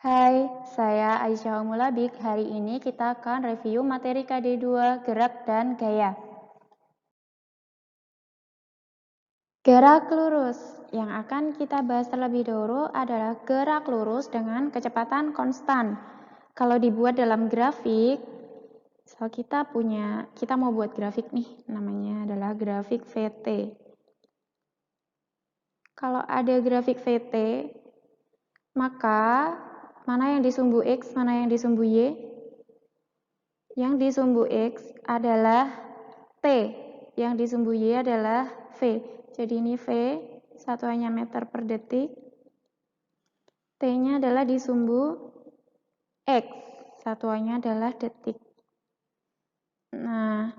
Hai, saya Aisyah Umulabik. Hari ini kita akan review materi KD2 Gerak dan Gaya. Gerak lurus. Yang akan kita bahas terlebih dahulu adalah gerak lurus dengan kecepatan konstan. Kalau dibuat dalam grafik, kita mau buat grafik nih, namanya adalah grafik VT. Kalau ada grafik VT, maka mana yang disumbu X, mana yang disumbu Y? Yang disumbu X adalah T, yang disumbu Y adalah V. Jadi ini V, satuannya meter per detik. T-nya adalah disumbu X, satuannya adalah detik. Nah,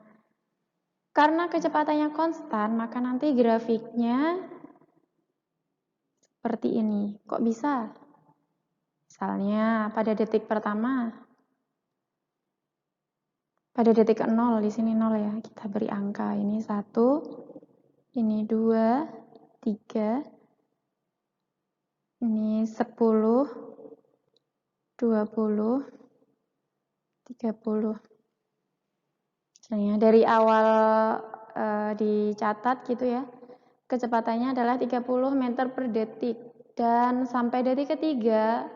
karena kecepatannya konstan, maka nanti grafiknya seperti ini. Kok bisa? Misalnya pada detik pertama, pada detik 0, di sini 0 ya, kita beri angka. Ini 1, ini 2, 3, ini 10, 20, 30. Misalnya dari awal dicatat gitu ya, kecepatannya adalah 30 meter per detik. Dan sampai detik ketiga,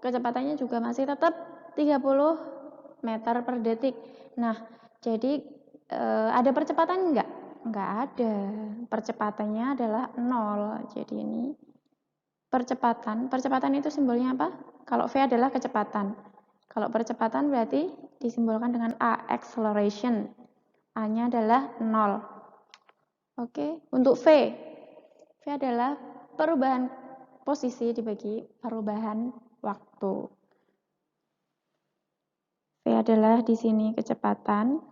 kecepatannya juga masih tetap 30 meter per detik. Nah, jadi ada percepatan enggak? Enggak ada. Percepatannya adalah 0. Jadi ini percepatan. Percepatan itu simbolnya apa? Kalau V adalah kecepatan. Kalau percepatan berarti disimbolkan dengan A, acceleration. A-nya adalah 0. Oke, untuk V adalah perubahan posisi dibagi perubahan waktu. V adalah di sini kecepatan.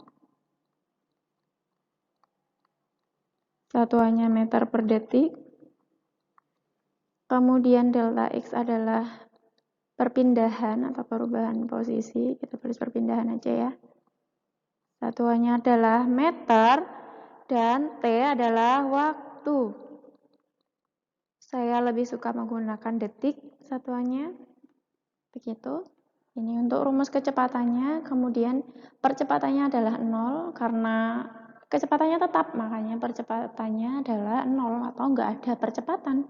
Satuannya meter per detik. Kemudian delta X adalah perpindahan atau perubahan posisi. Kita tulis perpindahan aja ya. Satuannya adalah meter dan T adalah waktu. Saya lebih suka menggunakan detik satuannya. Begitu. Ini untuk rumus kecepatannya. Kemudian percepatannya adalah 0 karena kecepatannya tetap, makanya percepatannya adalah 0 atau enggak ada percepatan.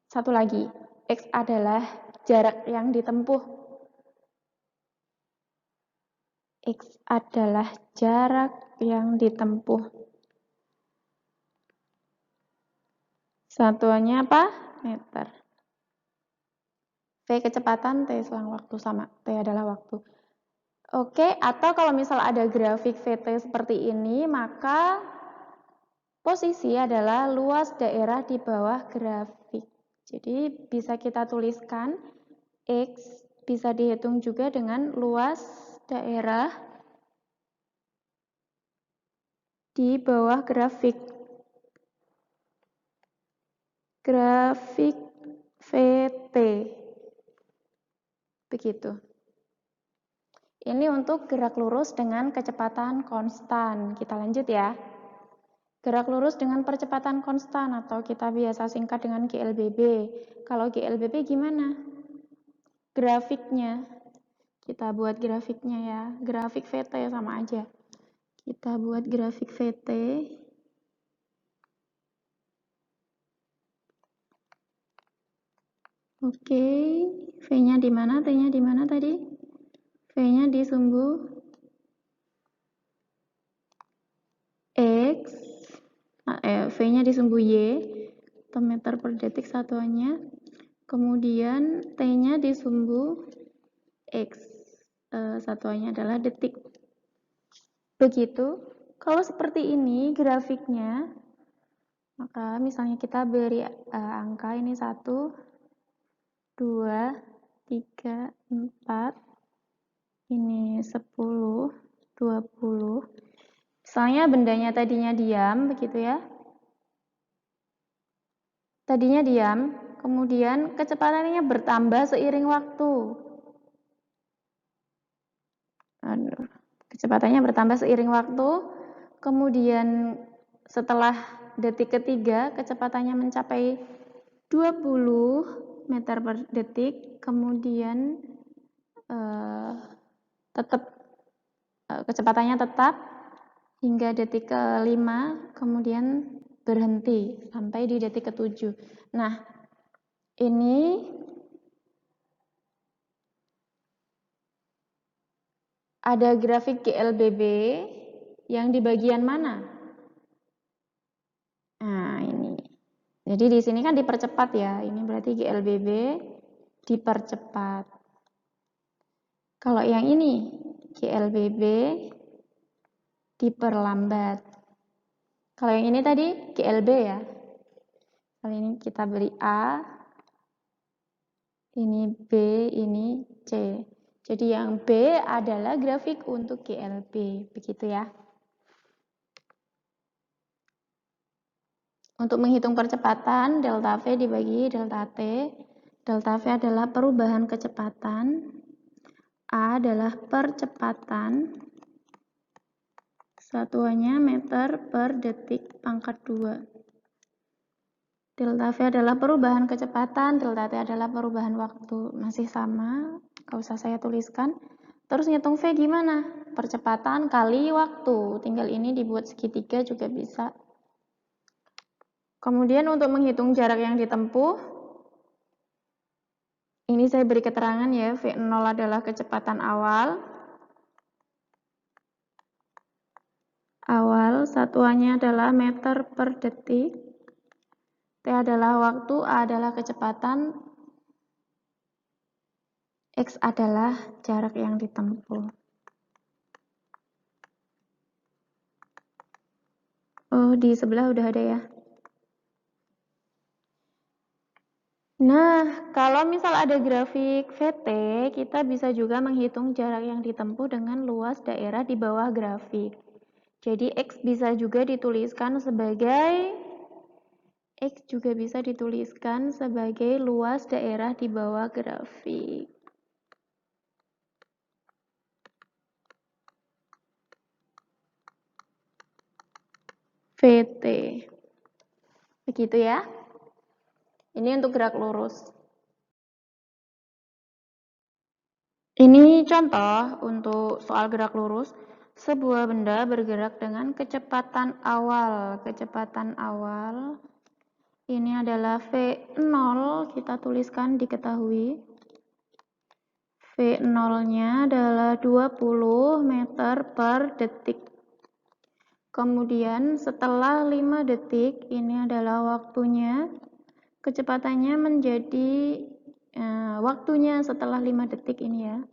Satu lagi, X adalah jarak yang ditempuh. X adalah jarak yang ditempuh. Satuannya apa? Meter. V kecepatan, T selang waktu sama. T adalah waktu. Oke, atau kalau misal ada grafik VT seperti ini, maka posisi adalah luas daerah di bawah grafik. Jadi bisa kita tuliskan X bisa dihitung juga dengan luas daerah di bawah grafik. Grafik VT. Begitu. Ini untuk gerak lurus dengan kecepatan konstan. Kita lanjut ya. Gerak lurus dengan percepatan konstan atau kita biasa singkat dengan GLBB. Kalau GLBB gimana? Grafiknya. Kita buat grafiknya ya. Grafik VT sama aja. Kita buat grafik VT. Oke, V-nya di mana? T-nya di mana tadi? V-nya di sumbu X. V-nya di sumbu Y, atau meter per detik satuannya. Kemudian T-nya di sumbu X, satuannya adalah detik. Begitu. Kalau seperti ini grafiknya, maka misalnya kita beri angka ini 1, 2, 3, 4, ini 10, 20. Misalnya bendanya tadinya diam, begitu ya. Tadinya diam, kemudian kecepatannya bertambah seiring waktu. Kecepatannya bertambah seiring waktu, kemudian setelah detik ketiga kecepatannya mencapai 20, meter per detik, kemudian kecepatannya tetap hingga detik ke-5, kemudian berhenti sampai di detik ke-7. Nah, ini ada grafik GLBB yang di bagian mana? Nah, ini. Jadi di sini kan dipercepat ya. Ini berarti GLBB dipercepat. Kalau yang ini GLBB diperlambat. Kalau yang ini tadi GLB ya. Kalau ini kita beri A, ini B, ini C. Jadi yang B adalah grafik untuk GLB, begitu ya. Untuk menghitung percepatan, delta V dibagi delta T. Delta V adalah perubahan kecepatan, A adalah percepatan, satuannya meter per detik pangkat 2. Delta V adalah perubahan kecepatan, delta T adalah perubahan waktu. Masih sama, gak usah saya tuliskan. Terus ngitung V gimana? Percepatan kali waktu. Tinggal ini dibuat segitiga juga bisa. Kemudian untuk menghitung jarak yang ditempuh, ini saya beri keterangan ya, V0 adalah kecepatan awal. Satuannya adalah meter per detik. T adalah waktu, A adalah kecepatan, X adalah jarak yang ditempuh. Oh, di sebelah udah ada ya. Nah, kalau misal ada grafik VT, kita bisa juga menghitung jarak yang ditempuh dengan luas daerah di bawah grafik. Jadi X bisa juga dituliskan sebagai luas daerah di bawah grafik. VT. Begitu ya. Ini untuk gerak lurus. Ini contoh untuk soal gerak lurus. Sebuah benda bergerak dengan kecepatan awal. Kecepatan awal ini adalah V0, kita tuliskan diketahui. V0-nya adalah 20 meter per detik. Kemudian setelah 5 detik, ini adalah waktunya. Kecepatannya menjadi waktunya setelah 5 detik ini ya.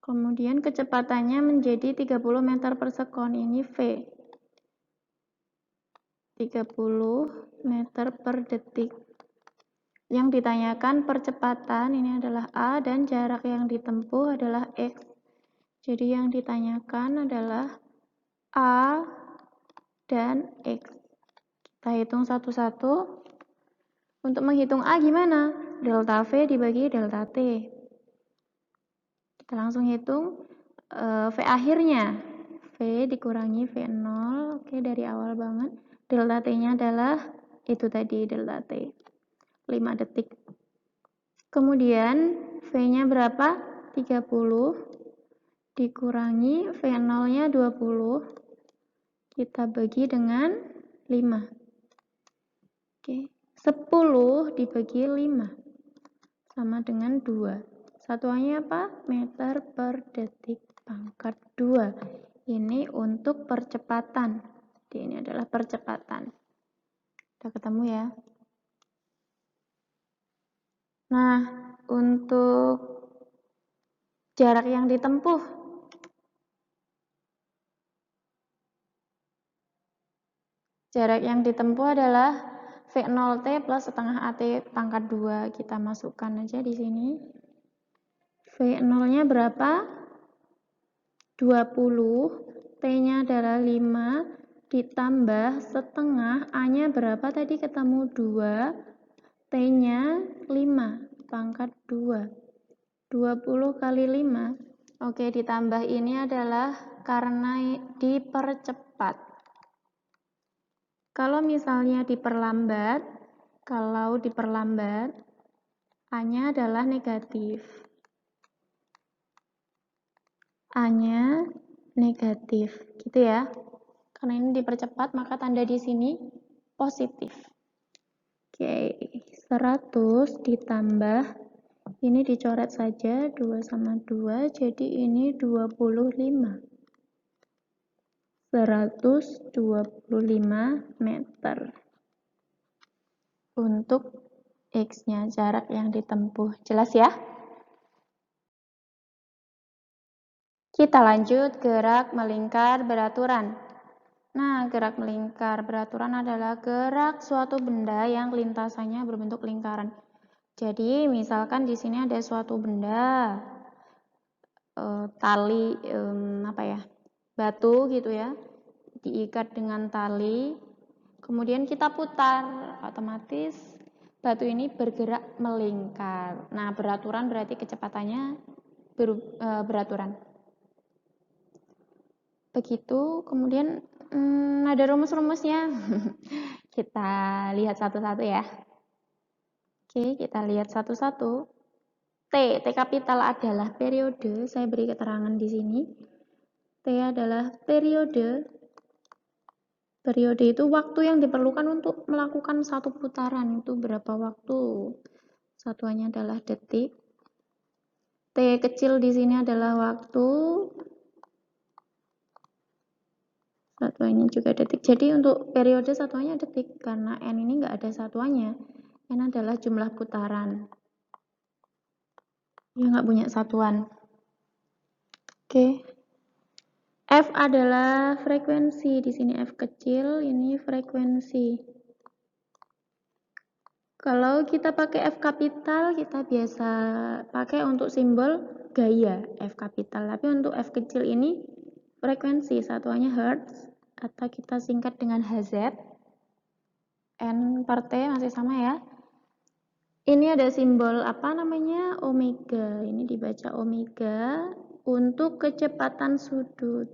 Kemudian kecepatannya menjadi 30 meter per sekon, ini V. 30 meter per detik. Yang ditanyakan percepatan ini adalah A dan jarak yang ditempuh adalah X. Jadi yang ditanyakan adalah A dan X. Kita hitung satu-satu. Untuk menghitung A gimana? Delta V dibagi delta T. Kita langsung hitung V akhirnya. V dikurangi V0. Oke, dari awal banget. Delta T-nya adalah itu tadi, delta T. 5 detik. Kemudian V-nya berapa? 30 dikurangi V0-nya 20. Kita bagi dengan 5. Oke. 10 dibagi 5 sama dengan 2. Satuannya apa? Meter per detik pangkat 2. Ini untuk percepatan. Jadi ini adalah percepatan. Udah ketemu ya? Nah, untuk jarak yang ditempuh. Jarak yang ditempuh adalah V0T plus setengah AT pangkat 2. Kita masukkan aja di sini. V0-nya berapa? 20. T-nya adalah 5 ditambah setengah. A-nya berapa tadi? Ketemu 2. T-nya 5 pangkat 2. 20 kali 5. Oke, ditambah ini adalah karena dipercepat. Kalau misalnya diperlambat, A-nya adalah negatif. A-nya negatif, gitu ya. Karena ini dipercepat, maka tanda di sini positif. Oke, 100 ditambah, ini dicoret saja, 2 sama 2, jadi ini 25. 125 meter. Untuk X-nya, jarak yang ditempuh. Jelas ya? Kita lanjut gerak melingkar beraturan. Nah, gerak melingkar beraturan adalah gerak suatu benda yang lintasannya berbentuk lingkaran. Jadi, misalkan di sini ada suatu benda, tali, batu gitu ya, diikat dengan tali, kemudian kita putar, otomatis batu ini bergerak melingkar. Nah, beraturan berarti kecepatannya beraturan. Begitu, kemudian ada rumus-rumusnya. Kita lihat satu-satu ya. Oke, kita lihat satu-satu. T kapital adalah periode, saya beri keterangan di sini. T adalah periode. Periode itu waktu yang diperlukan untuk melakukan satu putaran, itu berapa waktu? Satuannya adalah detik. T kecil di sini adalah waktu. Satuannya juga detik. Jadi untuk periode satuannya detik, karena N ini nggak ada satuannya. N adalah jumlah putaran. Dia nggak punya satuan. Oke. F adalah frekuensi. Di sini F kecil, ini frekuensi. Kalau kita pakai F kapital, kita biasa pakai untuk simbol gaya F kapital. Tapi untuk F kecil ini frekuensi, satuannya hertz, atau kita singkat dengan Hz. N per T masih sama ya. Ini ada simbol apa namanya? Omega. Ini dibaca omega untuk kecepatan sudut.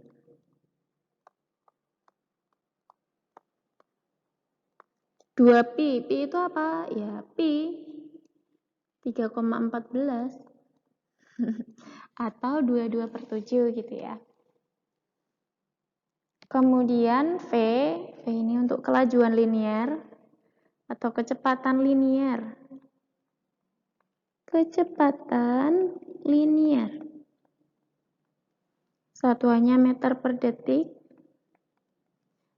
Dua pi. Pi itu apa? Ya, pi 3,14 atau 22/7 gitu ya. Kemudian V ini untuk kelajuan linier atau kecepatan linier. Kecepatan linier. Satuannya meter per detik.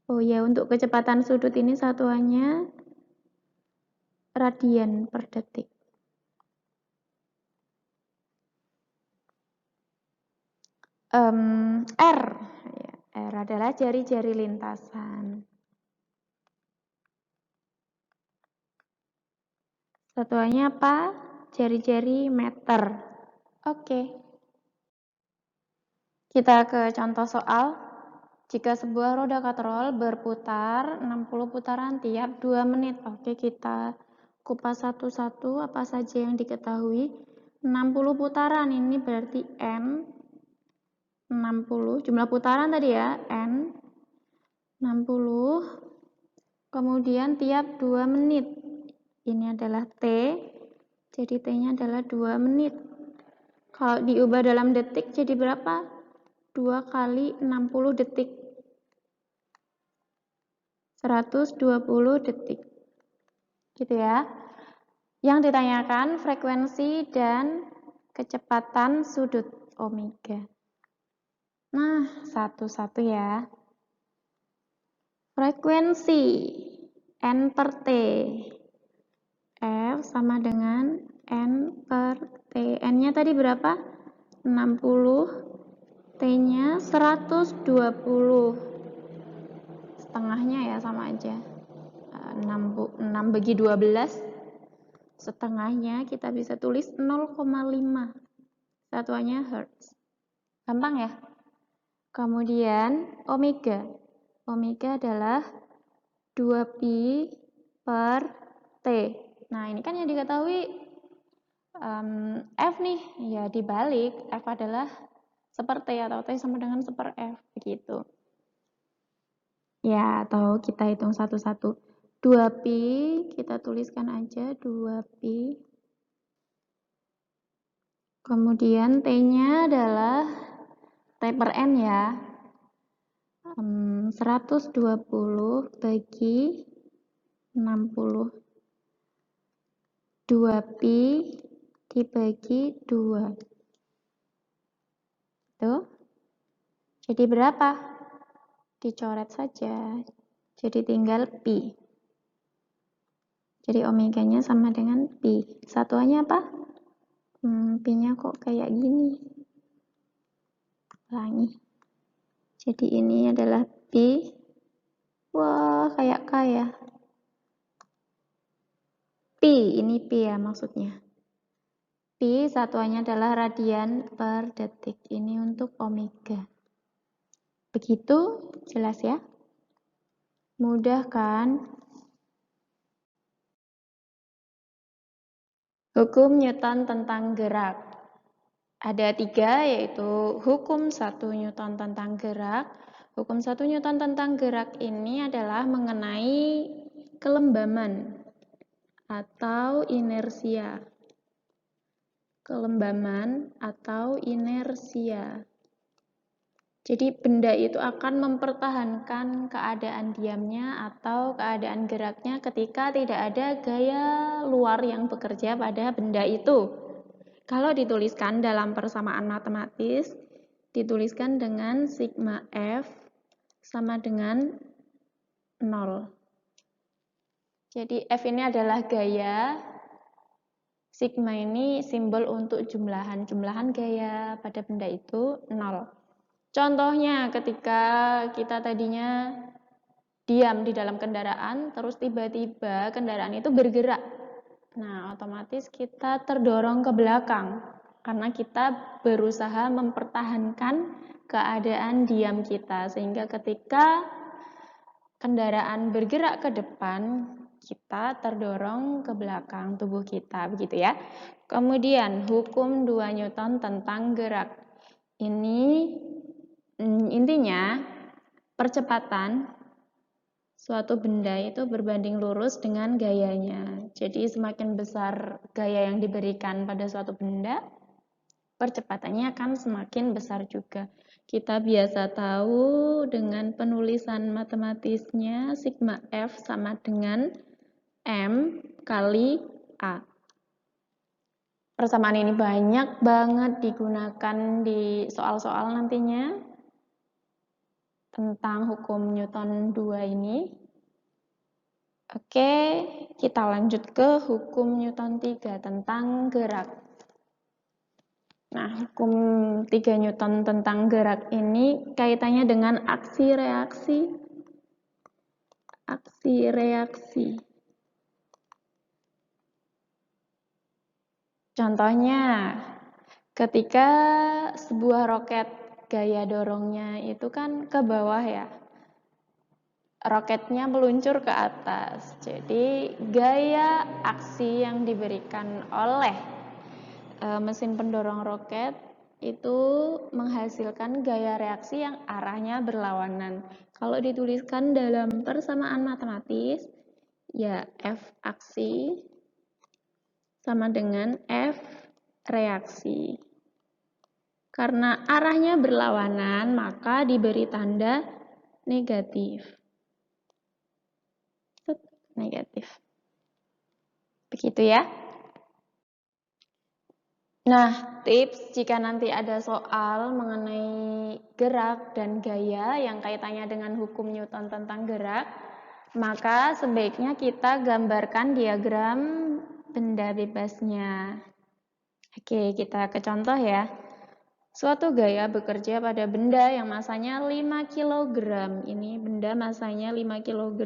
Oh ya, untuk kecepatan sudut ini satuannya radian per detik. R. R adalah jari-jari lintasan. Satuannya apa? Jari-jari meter. Oke. Kita ke contoh soal. Jika sebuah roda katrol berputar 60 putaran tiap 2 menit. Oke, kita kupas satu-satu apa saja yang diketahui. 60 putaran ini berarti N 60. Jumlah putaran tadi ya, N 60. Kemudian tiap 2 menit. Ini adalah T. Jadi T-nya adalah 2 menit. Kalau diubah dalam detik jadi berapa? 2 kali 60 detik. 120 detik. Gitu ya. Yang ditanyakan frekuensi dan kecepatan sudut omega. Nah, satu-satu ya. Frekuensi N per T. F sama dengan N per T. N-nya tadi berapa? 60. T-nya 120. Setengahnya ya sama aja. 6 bagi 12. Setengahnya kita bisa tulis 0,5. Satuannya hertz. Gampang ya? Kemudian omega. Omega adalah 2pi per T. Nah, ini kan yang diketahui F nih. Ya, dibalik. F adalah seper T atau T sama dengan seper F. Begitu. Ya, atau kita hitung satu-satu. 2pi, kita tuliskan aja 2pi Kemudian T-nya adalah T per N ya. 120 bagi 60. 2pi dibagi 2. Tuh. Jadi berapa? Dicoret saja. Jadi tinggal pi. Jadi omeganya sama dengan pi. Satuannya apa? Pi-nya kok kayak gini. Ulangi. Jadi ini adalah pi. Wah, kayak K ya. Pi, ini pi ya maksudnya. Pi satuannya adalah radian per detik. Ini untuk omega. Begitu, jelas ya? Mudah kan? Hukum Newton tentang gerak. Ada 3, yaitu hukum 1 Newton tentang gerak. Hukum 1 Newton tentang gerak ini adalah mengenai kelembaman atau inersia. Kelembaman atau inersia. Jadi benda itu akan mempertahankan keadaan diamnya atau keadaan geraknya ketika tidak ada gaya luar yang bekerja pada benda itu. Kalau dituliskan dalam persamaan matematis, dituliskan dengan sigma F sama dengan 0. Jadi F ini adalah gaya, sigma ini simbol untuk jumlahan. Jumlahan gaya pada benda itu 0. Contohnya ketika kita tadinya diam di dalam kendaraan, terus tiba-tiba kendaraan itu bergerak. Nah, otomatis kita terdorong ke belakang karena kita berusaha mempertahankan keadaan diam kita. Sehingga ketika kendaraan bergerak ke depan, kita terdorong ke belakang tubuh kita, begitu ya. Kemudian hukum 2 Newton tentang gerak. Ini intinya percepatan suatu benda itu berbanding lurus dengan gayanya. Jadi semakin besar gaya yang diberikan pada suatu benda, percepatannya akan semakin besar juga. Kita biasa tahu dengan penulisan matematisnya sigma F sama dengan M kali A. Persamaan ini banyak banget digunakan di soal-soal nantinya tentang hukum Newton 2 ini. Oke, kita lanjut ke hukum Newton 3 tentang gerak. Nah, hukum 3 Newton tentang gerak ini kaitannya dengan aksi-reaksi. Aksi-reaksi. Contohnya, ketika sebuah roket gaya dorongnya itu kan ke bawah ya. Roketnya meluncur ke atas. Jadi gaya aksi yang diberikan oleh mesin pendorong roket itu menghasilkan gaya reaksi yang arahnya berlawanan. Kalau dituliskan dalam persamaan matematis, ya F aksi sama dengan F reaksi. Karena arahnya berlawanan, maka diberi tanda negatif. Negatif. Begitu ya. Nah, tips jika nanti ada soal mengenai gerak dan gaya yang kaitannya dengan hukum Newton tentang gerak, maka sebaiknya kita gambarkan diagram benda bebasnya. Oke, kita ke contoh ya. Suatu gaya bekerja pada benda yang masanya 5 kg. Ini benda masanya 5 kg.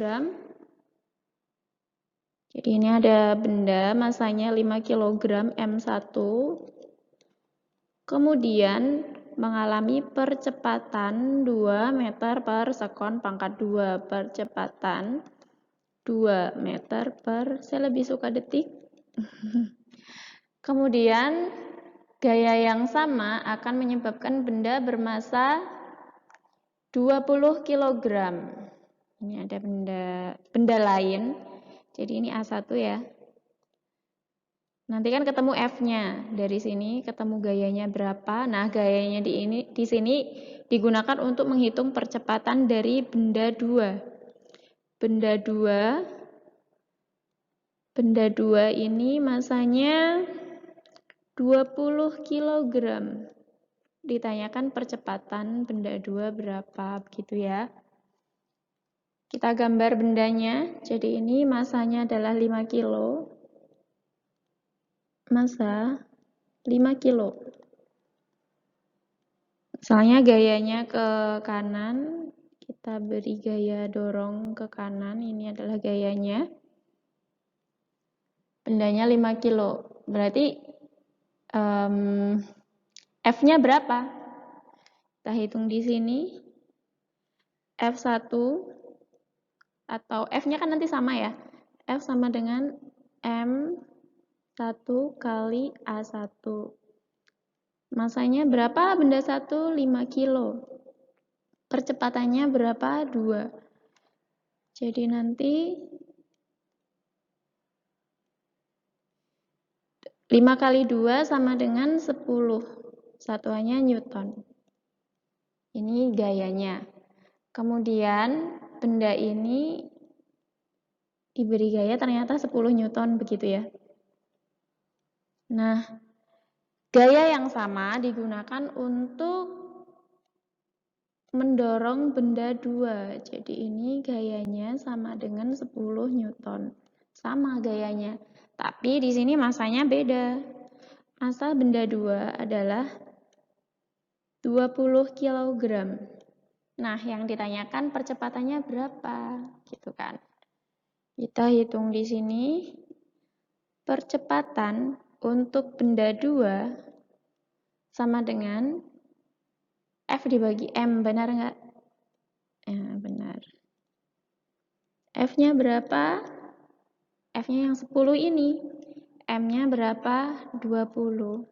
Jadi ini ada benda masanya 5 kg M1. Kemudian mengalami percepatan 2 meter per sekon pangkat 2. Percepatan 2 meter per, saya lebih suka detik. Kemudian gaya yang sama akan menyebabkan benda bermasa 20 kg. Ini ada benda lain. Jadi ini A1 ya. Nanti kan ketemu F-nya. Dari sini ketemu gayanya berapa. Nah, gayanya di sini digunakan untuk menghitung percepatan dari benda 2. Benda 2 ini masanya 20 kg. Ditanyakan percepatan benda 2 berapa, begitu ya. Kita gambar bendanya. Jadi ini masanya adalah 5 kilo. Masa 5 kilo. Misalnya gayanya ke kanan, kita beri gaya dorong ke kanan, ini adalah gayanya. Bendanya 5 kilo. Berarti F-nya berapa? Kita hitung di sini. F1 atau F-nya kan nanti sama ya. F sama dengan M1 kali A1. Masanya berapa benda 1? 5 kilo. Percepatannya berapa? 2. Jadi nanti 5 kali 2 sama dengan 10. Satuannya Newton. Ini gayanya. Kemudian benda ini diberi gaya ternyata 10 Newton begitu ya. Nah, gaya yang sama digunakan untuk mendorong benda 2. Jadi ini gayanya sama dengan 10 Newton. Sama gayanya. Tapi di sini masanya beda. Massa benda 2 adalah 20 kg. Nah, yang ditanyakan percepatannya berapa? Gitu kan. Kita hitung di sini. Percepatan untuk benda 2 sama dengan F dibagi M, benar nggak? Ya, benar. F-nya berapa? F-nya yang 10 ini. M-nya berapa? 20.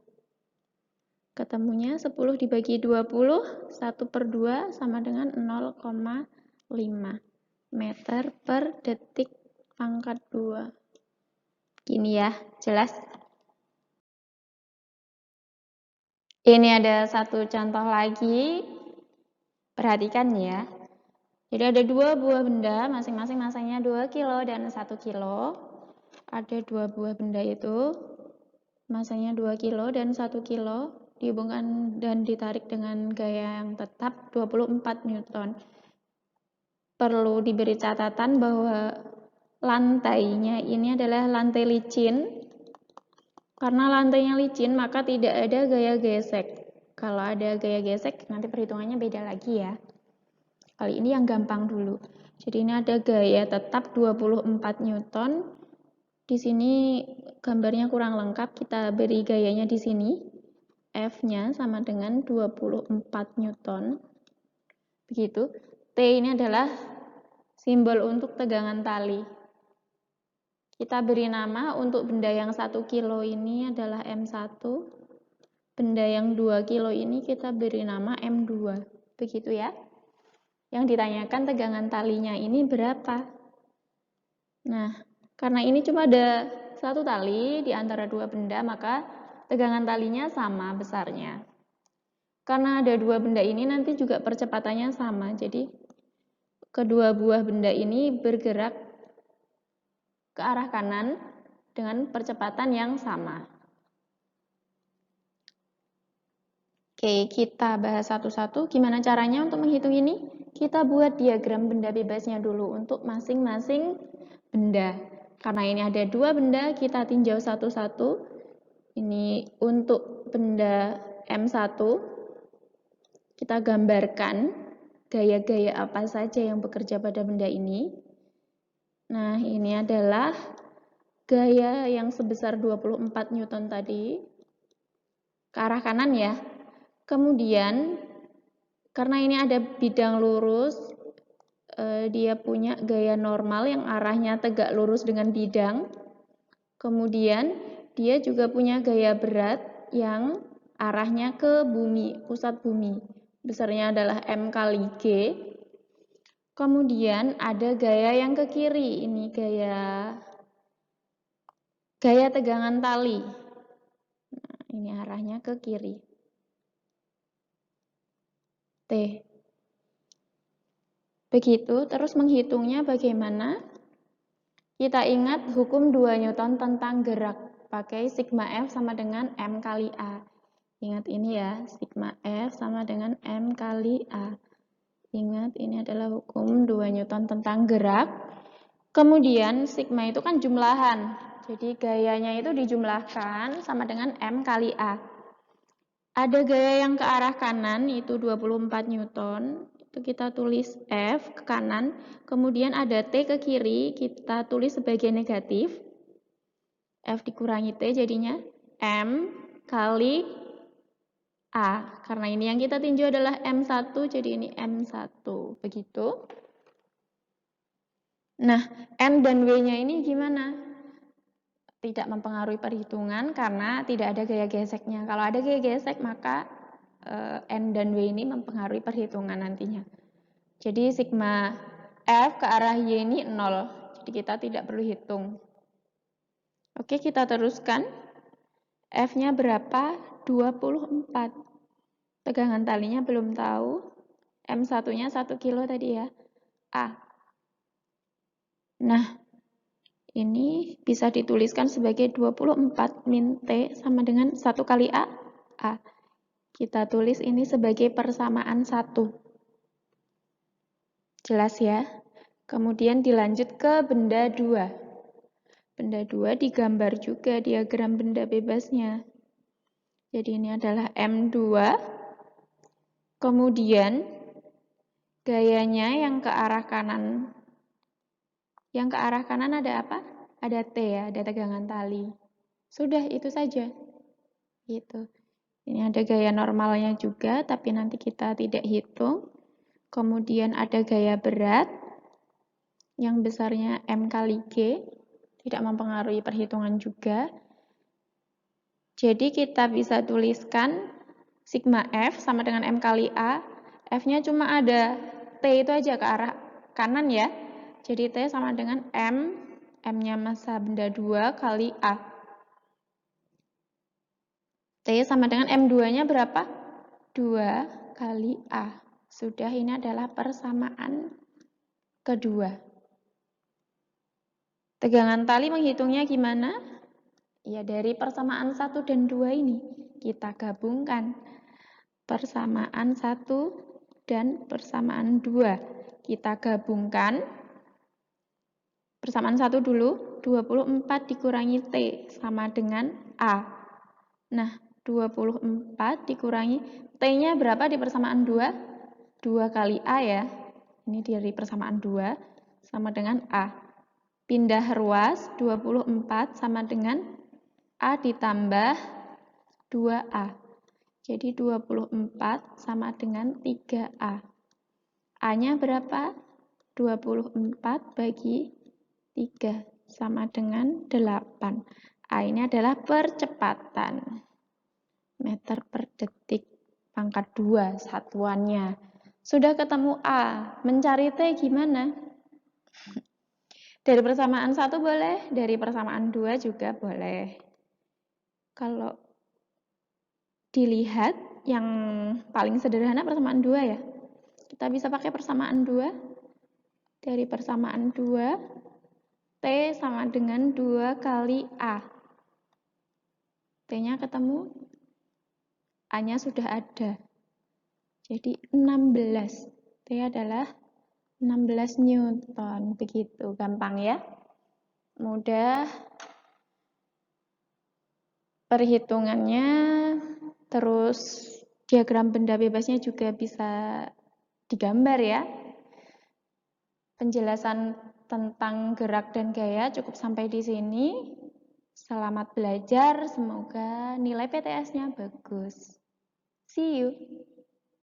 Ketemunya 10 dibagi 20, 1/2 sama dengan 0,5 meter per detik pangkat 2. Gini ya, jelas? Ini ada satu contoh lagi. Perhatikan ya. Jadi ada 2 buah benda, masing-masing masanya 2 kilo dan 1 kilo. Ada 2 buah benda itu, masanya 2 kilo dan 1 kilo, dihubungkan dan ditarik dengan gaya yang tetap 24 Newton. Perlu diberi catatan bahwa lantainya ini adalah lantai licin. Karena lantainya licin, maka tidak ada gaya gesek. Kalau ada gaya gesek, nanti perhitungannya beda lagi ya. Kali ini yang gampang dulu. Jadi ini ada gaya tetap 24 Newton. Di sini gambarnya kurang lengkap, kita beri gayanya di sini. F-nya sama dengan 24 Newton. Begitu. T ini adalah simbol untuk tegangan tali. Kita beri nama untuk benda yang 1 kilo ini adalah M1. Benda yang 2 kilo ini kita beri nama M2. Begitu ya. Yang ditanyakan tegangan talinya ini berapa? Nah, karena ini cuma ada satu tali di antara 2 benda, maka tegangan talinya sama besarnya. Karena ada 2 benda ini nanti juga percepatannya sama. Jadi, kedua buah benda ini bergerak ke arah kanan dengan percepatan yang sama. Oke, kita bahas satu-satu. Gimana caranya untuk menghitung ini? Kita buat diagram benda bebasnya dulu untuk masing-masing benda. Karena ini ada 2 benda, kita tinjau satu-satu. Ini untuk benda M1. Kita gambarkan gaya-gaya apa saja yang bekerja pada benda ini. Nah, ini adalah gaya yang sebesar 24 Newton tadi. Ke arah kanan ya. Kemudian, karena ini ada bidang lurus, dia punya gaya normal yang arahnya tegak lurus dengan bidang. Kemudian, dia juga punya gaya berat yang arahnya ke bumi, pusat bumi. Besarnya adalah M kali G. Kemudian ada gaya yang ke kiri, ini Gaya tegangan tali. Nah, ini arahnya ke kiri. T. Begitu, terus menghitungnya bagaimana? Kita ingat hukum 2 Newton tentang gerak. Pakai sigma F sama dengan M kali A. Ingat ini ya, sigma F sama dengan M kali A. Ingat, ini adalah hukum 2 Newton tentang gerak. Kemudian sigma itu kan jumlahan. Jadi gayanya itu dijumlahkan sama dengan M kali A. Ada gaya yang ke arah kanan, itu 24 Newton. Itu kita tulis F ke kanan. Kemudian ada T ke kiri, kita tulis sebagai negatif. F dikurangi T jadinya M kali A. Karena ini yang kita tinjau adalah M1, jadi ini M1. Begitu. Nah, N dan W-nya ini gimana? Tidak mempengaruhi perhitungan karena tidak ada gaya geseknya. Kalau ada gaya gesek, maka N dan W ini mempengaruhi perhitungan nantinya. Jadi sigma F ke arah Y ini 0. Jadi kita tidak perlu hitung. Oke, kita teruskan. F-nya berapa? 24. Tegangan talinya belum tahu. M1-nya 1 kilo tadi ya. A. Nah, ini bisa dituliskan sebagai 24 min T sama dengan 1 kali A. A. Kita tulis ini sebagai persamaan 1. Jelas ya? Kemudian dilanjut ke benda 2. Benda 2 digambar juga diagram benda bebasnya. Jadi ini adalah M2. Kemudian gayanya yang ke arah kanan. Yang ke arah kanan ada apa? Ada T ya, ada tegangan tali. Sudah, itu saja. Gitu. Ini ada gaya normalnya juga, tapi nanti kita tidak hitung. Kemudian ada gaya berat, yang besarnya M kali G, tidak mempengaruhi perhitungan juga. Jadi kita bisa tuliskan sigma F sama dengan M kali A. F-nya cuma ada T itu aja ke arah kanan ya. Jadi T sama dengan M. M-nya massa benda 2 kali A. T sama dengan M2-nya berapa? 2 kali A. Sudah, ini adalah persamaan kedua. Tegangan tali menghitungnya gimana? Ya, dari persamaan 1 dan 2 ini kita gabungkan. Persamaan 1 dan persamaan 2. Kita gabungkan. Persamaan 1 dulu, 24 dikurangi T sama dengan A. Nah, 24 dikurangi T-nya berapa di persamaan 2? 2 kali A ya. Ini dari persamaan 2 sama dengan A. Pindah ruas, 24 sama dengan A ditambah 2A. Jadi 24 sama dengan 3A. A-nya berapa? 24 bagi 3 sama dengan 8. A ini adalah percepatan. Meter per detik pangkat 2 satuannya. Sudah ketemu A, mencari T gimana? Dari persamaan 1 boleh, dari persamaan 2 juga boleh. Kalau dilihat yang paling sederhana persamaan 2 ya. Kita bisa pakai persamaan 2. Dari persamaan 2, T sama dengan 2 kali A. T-nya ketemu, A-nya sudah ada. Jadi 16. T adalah 16 Newton. Begitu, gampang ya. Mudah. Perhitungannya, terus diagram benda bebasnya juga bisa digambar ya. Penjelasan tentang gerak dan gaya cukup sampai di sini. Selamat belajar, semoga nilai PTS-nya bagus. See you.